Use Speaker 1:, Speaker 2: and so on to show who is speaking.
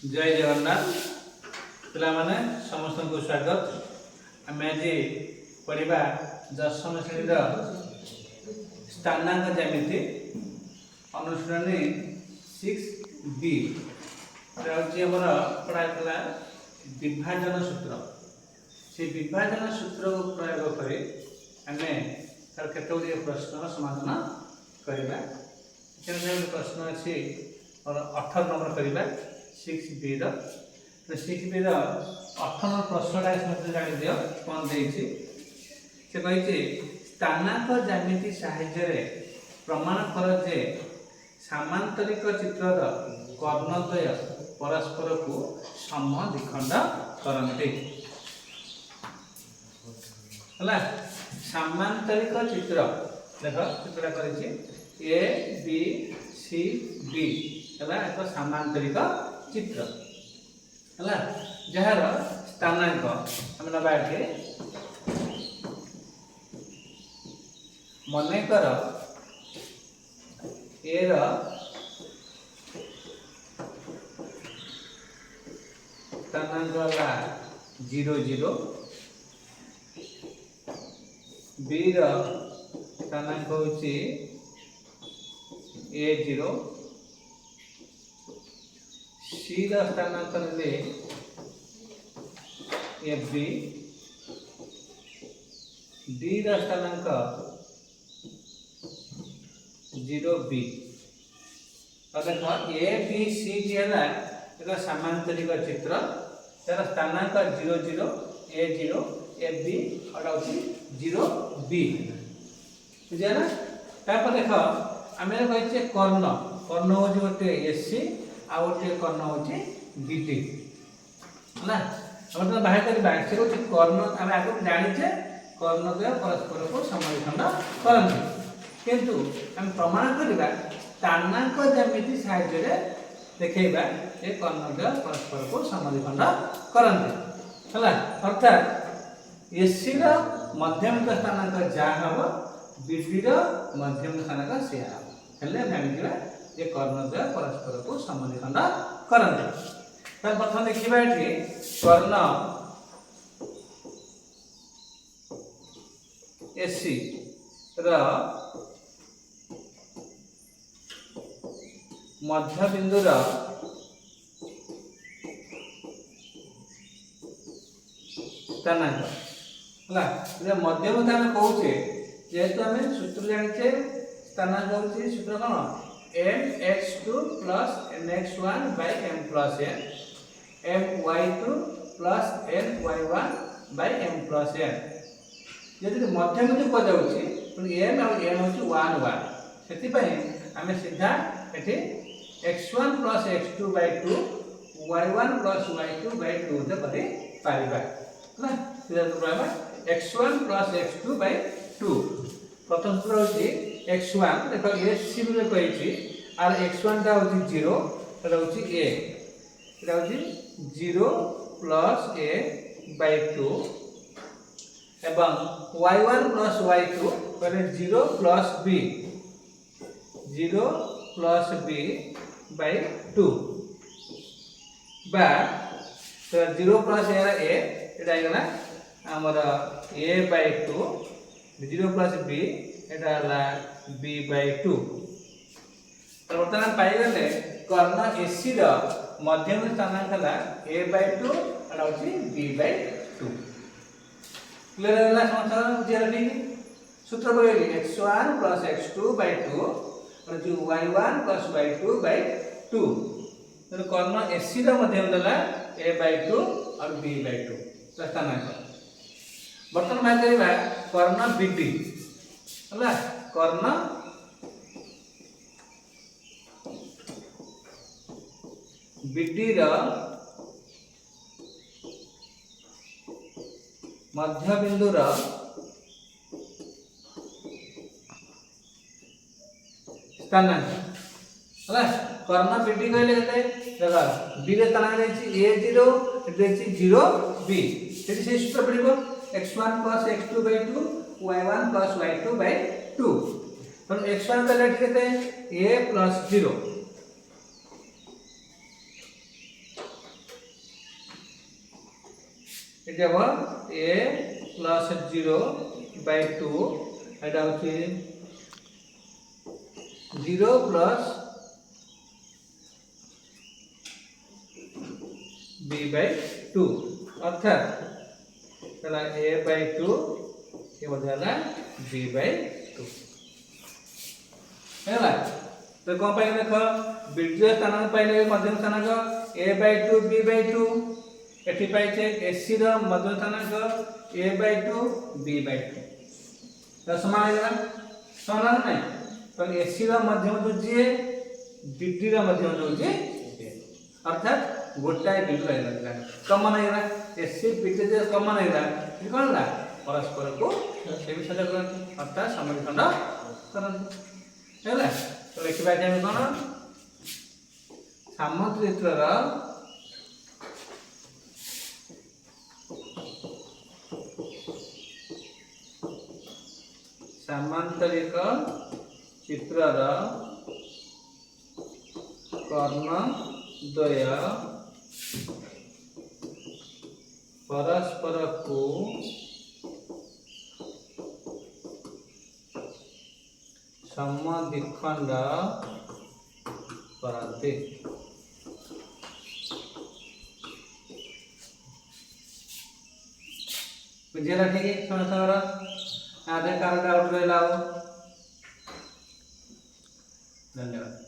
Speaker 1: जय जगन्नाथ पिला माने समस्त को स्वागत। आम आज पढ़ा दशम श्रेणी स्थानांक ज्यामिति अनुशीलनी 6B आमर पढ़ाला विभाजन सूत्र। से विभाजन सूत्र को प्रयोग कर आम केतोटी प्रश्न समाधान करवा। प्रश्न अच्छी और 18 नंबर करवा 6B 6B 18 नंबर प्रश्नटा मत जान दियो कौन देछि से कहिछि स्थानांक ज्यामिति सहाय्य प्रमाण कर जे सामांतरिक चित्रर कर्णद्वय परस्पर को समद्विखंड करन्ति। हला सामांतरिक चित्र देख चित्रटा करिछि A B C D हला एक सामांतरिक चित्र हला जहार स्थानांक हम नबा के मने कर A र स्थानांक ला 0 0 B र स्थानांक होची A 0 C र स्थानांक ले FB D र स्थानांक 0B देखो A B C D है एक सामांतरिक चित्र तार स्थानांक 0 0 A 0 FB और 0B बुझे ना। तापर देख आम कहे कर्ण कर्ण हूँ गोटे एससी आ गोटे कर्ण हूँ बीटी है हम बाहर करवा से हूँ कर्ण आम आगे जाचे कर्णद्वय परस्पर को समद्विखंड करते किंतु आम प्रमाण करवा स्थानांक ज्यामिति साहाय्य देखा ये कर्णद्वय परस्पर को समद्विखंड करते है अर्थात एससी मध्यमिक स्थानांक जहाँ हम बीडी मध्यम स्थानांक से जाना ये कर्णद्वय परस्पर को समद्विखंड करते। प्रथम देखा ये कर्ण एससी मध्य बिंदुर स्थानांक है मध्यम स्थान कहे जेहेतु आम सूत्र जाने स्थानांक होची सूत्र कौन mx2 plus mx1 by m plus n my2 plus my1 by m plus n यदि मध्यम को जाउची m और n होची 1 1 सेति पई आमे सीधा एठी x1 plus x2 by 2 y1 plus y2 by 2 दे करी पारिबा ना सीधा प्रमाण x1 plus x2 by 2 प्रथम सूत्र होची x1 देखो ये सिमिलर कहिछि आर x1 टा होची 0 एटा होची a एटा होची 0 plus a by 2 एवं y1 plus y2 पहले 0 plus b 0 plus b by 2 बा तो 0 plus a एटा आइगला हमर a by 2 0 plus b Etah La b by 2 तो बर्तमान पाइगले कर्ण एसी र मध्यम स्थानांक ला a by 2 एटा होची b by 2 क्लियर होला समझ बुझिया ठीक सूत्र बोलेली x1 plus x2 by 2 और जो y1 plus y2 by 2 तो कर्ण एसी र मध्यम ला a by 2 और b by 2 स्थानांक बर्तमान बात करबा कर्ण बीडी हला कर्ण बीडी र मध्य बिंदु र स्थानांक हला कर्ण बीडी कहले केते देखा बी रे स्थानांक देछि a0 देछि 0b सेति से सूत्र पड़िबो x1 plus x2 by 2 y1 plus y2 by 2 तो x1 का लेट केते a plus 0 ये हम a प्लस 0/2 एटा होची 0 प्लस b/2 अर्थात चला a/2 ये बदला b/2 हैला। तो कौन पाइले देख बीजोड़ स्थानांक पाइले मध्यम स्थानांक a/2 b/2 एठी पाइछे ac रो मध्यम स्थानांक a/2 b/2 तो समान हैला समान नै तो ac रो मध्यम जो जे dd रो मध्यम जो जे अर्थात गोटाए बिंदु रहला कॉमन हैला ac bd जे कॉमन हैला ये कोन ला परस्पर को से विषय करंती अर्थात समखंड करंती हैला। तो लिखिबा जे हम कोन सामंतरित्र सामांतरिक चित्रर कर्ण द्वय परस्पर को समद्विखंड करते बुझेला ठीक है समझ आधे कारण डाउट रहे धन्यवाद।